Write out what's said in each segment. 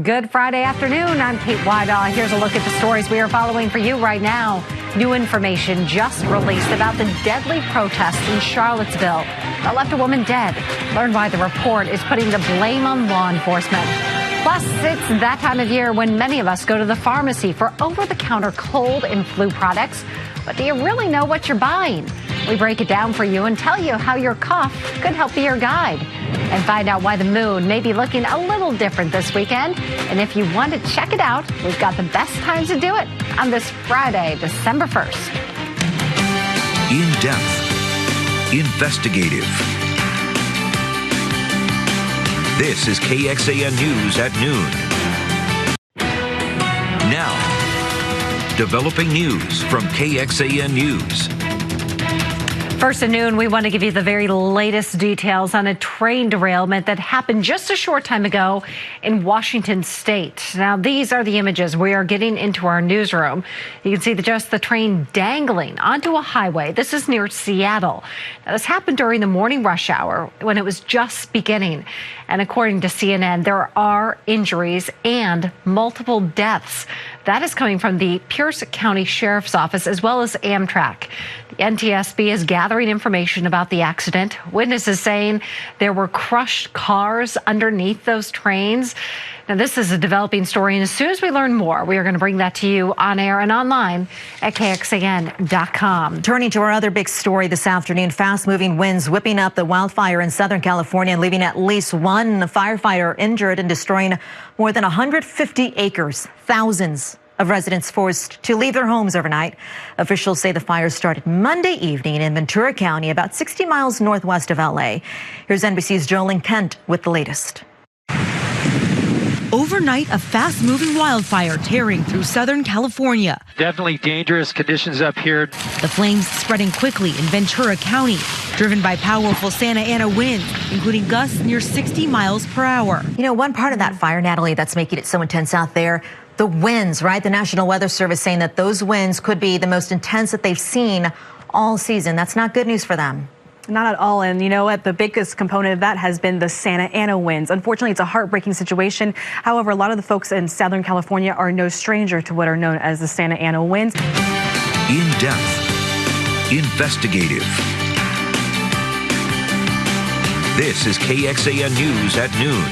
Good Friday afternoon. I'm Kate Wydaw. Here's a look at the stories we are following for you right now. New information just released about the deadly protests in Charlottesville that left a woman dead. Learn why the report is putting the blame on law enforcement. Plus, it's that time of year when many of us go to the pharmacy for over-the-counter cold and flu products. But do you really know what you're buying? We break it down for you and tell you how your cough could help be your guide. And find out why the moon may be looking a little different this weekend. And if you want to check it out, we've got the best times to do it on this Friday, December 1st. In-depth, investigative. This is KXAN News at noon. Now, developing news from KXAN News. First at noon, we want to give you the very latest details on a train derailment that happened just a short time ago in Washington State. Now, these are the images we are getting into our newsroom. You can see just the train dangling onto a highway. This is near Seattle. Now, this happened during the morning rush hour when it was just beginning. And according to CNN, there are injuries and multiple deaths. That is coming from the Pierce County Sheriff's Office as well as Amtrak. The NTSB is gathering information about the accident. Witnesses saying there were crushed cars underneath those trains. Now, this is a developing story, and as soon as we learn more, we are going to bring that to you on air and online at KXAN.com. Turning to our other big story this afternoon, fast-moving winds whipping up the wildfire in Southern California and leaving at least one firefighter injured and destroying more than 150 acres. Thousands of residents forced to leave their homes overnight. Officials say the fire started Monday evening in Ventura County, about 60 miles northwest of L.A. Here's NBC's Jolene Kent with the latest. Overnight, a fast-moving wildfire tearing through Southern California. Definitely dangerous conditions up here. The flames spreading quickly in Ventura County, driven by powerful Santa Ana winds, including gusts near 60 miles per hour. You know, one part of that fire, Natalie, that's making it so intense out there, the winds, right? The National Weather Service saying that those winds could be the most intense that they've seen all season. That's not good news for them. Not at all. And you know what? The biggest component of that has been the Santa Ana winds. Unfortunately, it's a heartbreaking situation. However, a lot of the folks in Southern California are no stranger to what are known as the Santa Ana winds. In-depth, investigative. This is KXAN News at noon.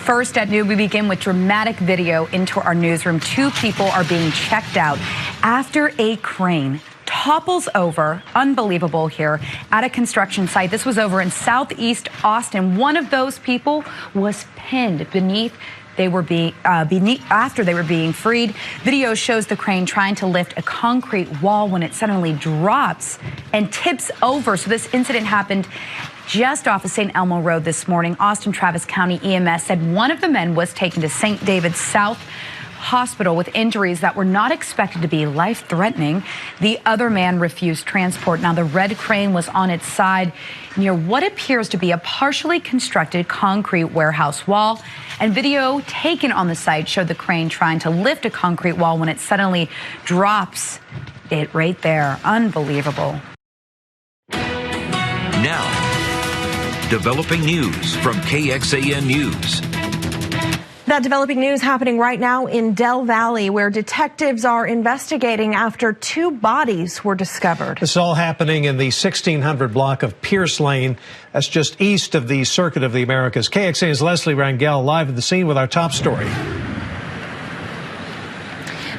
First at noon, we begin with dramatic video into our newsroom. Two people are being checked out after a crane topples over, unbelievable here, at a construction site. This was over in southeast Austin. One of those people was pinned beneath. After they were being freed. Video shows the crane trying to lift a concrete wall when it suddenly drops and tips over. So this incident happened just off of St. Elmo Road this morning. Austin Travis County EMS said one of the men was taken to St. David's South Hospital with injuries that were not expected to be life-threatening. The other man refused transport. Now, the red crane was on its side near what appears to be a partially constructed concrete warehouse wall. And video taken on the site showed the crane trying to lift a concrete wall when it suddenly drops it right there. Unbelievable. Now, developing news from KXAN News. That developing news happening right now in Del Valley, where detectives are investigating after two bodies were discovered. This is all happening in the 1600 block of Pierce Lane. That's just east of the Circuit of the Americas. KXAN's Leslie Rangel live at the scene with our top story.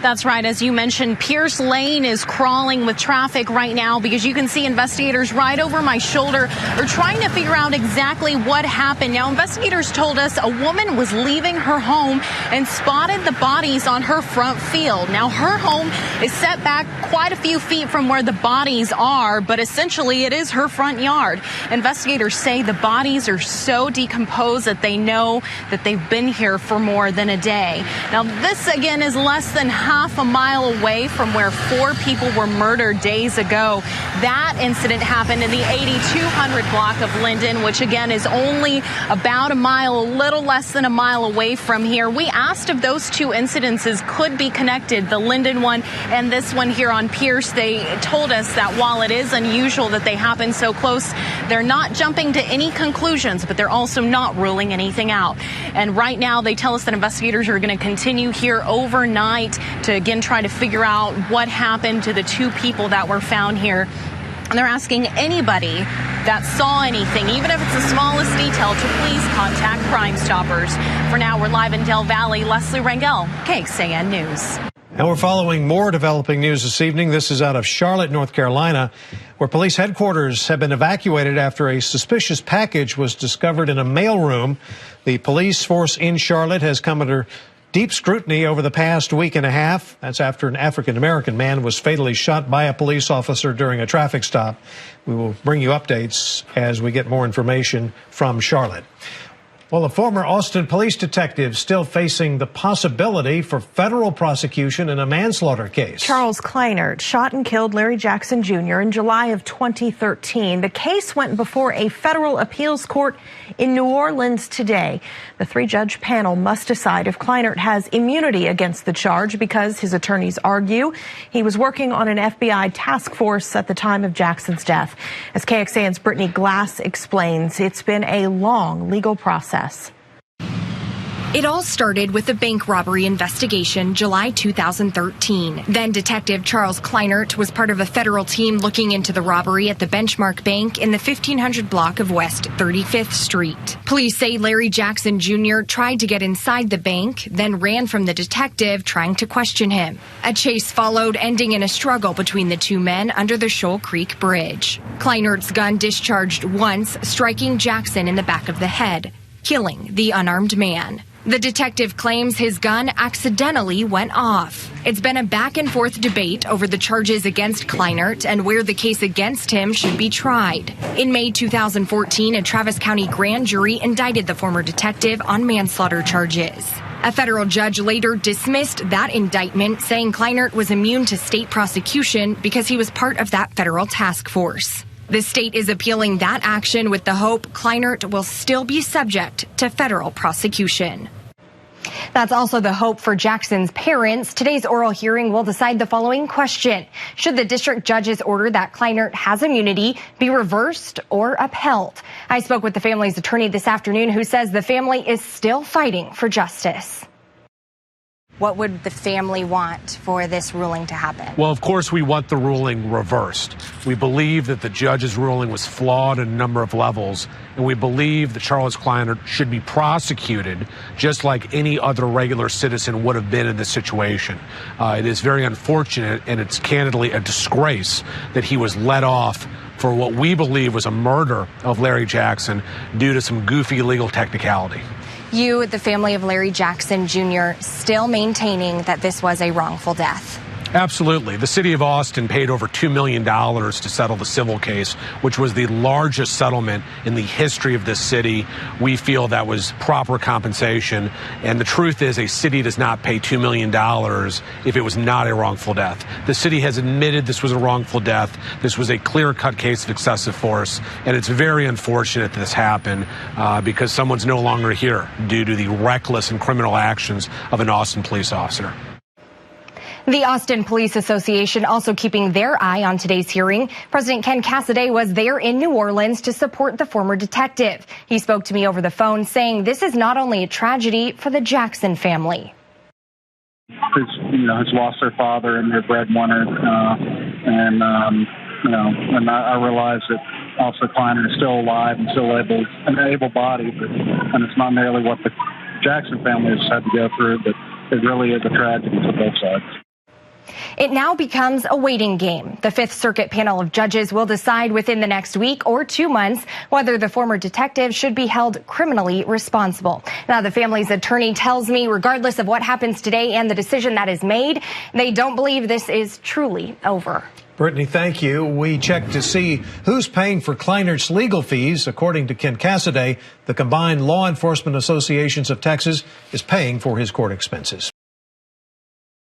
That's right. As you mentioned, Pierce Lane is crawling with traffic right now because you can see investigators right over my shoulder are trying to figure out exactly what happened. Now, investigators told us a woman was leaving her home and spotted the bodies on her front field. Now, her home is set back quite a few feet from where the bodies are, but essentially it is her front yard. Investigators say the bodies are so decomposed that they know that they've been here for more than a day. Now, this again is less than half a mile away from where 4 people were murdered days ago. That incident happened in the 8200 block of Linden, which again is only about a mile, a little less than a mile away from here. We asked if those two incidences could be connected, the Linden one and this one here on Pierce. They told us that while it is unusual that they happen so close, they're not jumping to any conclusions, but they're also not ruling anything out. And right now they tell us that investigators are going to continue here overnight to again try to figure out what happened to the 2 people that were found here. And they're asking anybody that saw anything, even if it's the smallest detail, to please contact Crime Stoppers. For now, we're live in Del Valley. Leslie Rangel, KXAN News. And we're following more developing news this evening. This is out of Charlotte, North Carolina, where police headquarters have been evacuated after a suspicious package was discovered in a mailroom. The police force in Charlotte has come under deep scrutiny over the past week and a half. That's after an African-American man was fatally shot by a police officer during a traffic stop. We will bring you updates as we get more information from Charlotte. Well, a former Austin police detective still facing the possibility for federal prosecution in a manslaughter case. Charles Kleinert shot and killed Larry Jackson Jr. in July of 2013. The case went before a federal appeals court in New Orleans today. The 3-judge panel must decide if Kleinert has immunity against the charge because his attorneys argue he was working on an FBI task force at the time of Jackson's death. As KXAN's Brittany Glass explains, it's been a long legal process. It all started with a bank robbery investigation July 2013. Then Detective Charles Kleinert was part of a federal team looking into the robbery at the Benchmark Bank in the 1500 block of West 35th Street. Police say Larry Jackson Jr. tried to get inside the bank, then ran from the detective trying to question him. A chase followed, ending in a struggle between the 2 men under the Shoal Creek Bridge. Kleinert's gun discharged once, striking Jackson in the back of the head, killing the unarmed man. The detective claims his gun accidentally went off. It's been a back and forth debate over the charges against Kleinert and where the case against him should be tried. In May 2014, a Travis County grand jury indicted the former detective on manslaughter charges. A federal judge later dismissed that indictment, saying Kleinert was immune to state prosecution because he was part of that federal task force. The state is appealing that action with the hope Kleinert will still be subject to federal prosecution. That's also the hope for Jackson's parents. Today's oral hearing will decide the following question. Should the district judge's order that Kleinert has immunity be reversed or upheld? I spoke with the family's attorney this afternoon, who says the family is still fighting for justice. What would the family want for this ruling to happen? Well, of course, we want the ruling reversed. We believe that the judge's ruling was flawed at a number of levels, and we believe that Charles Kleinert should be prosecuted just like any other regular citizen would have been in this situation. It is very unfortunate, and it's candidly a disgrace that he was let off for what we believe was a murder of Larry Jackson due to some goofy legal technicality. You, the family of Larry Jackson Jr., still maintaining that this was a wrongful death? Absolutely. The city of Austin paid over $2 million to settle the civil case, which was the largest settlement in the history of this city. We feel that was proper compensation. And the truth is, a city does not pay $2 million if it was not a wrongful death. The city has admitted this was a wrongful death. This was a clear-cut case of excessive force. And it's very unfortunate that this happened because someone's no longer here due to the reckless and criminal actions of an Austin police officer. The Austin Police Association also keeping their eye on today's hearing. President Ken Cassidy was there in New Orleans to support the former detective. He spoke to me over the phone, saying this is not only a tragedy for the Jackson family. Has lost their father and their breadwinner, and I realize that Officer Kleinert is still alive and still able-bodied, and it's not merely what the Jackson family has had to go through, but it really is a tragedy for both sides. It now becomes a waiting game. The Fifth Circuit panel of judges will decide within the next week or 2 months whether the former detective should be held criminally responsible. Now, the family's attorney tells me, regardless of what happens today and the decision that is made, they don't believe this is truly over. Brittany, thank you. We checked to see who's paying for Kleinert's legal fees. According to Ken Cassidy, the Combined Law Enforcement Associations of Texas is paying for his court expenses.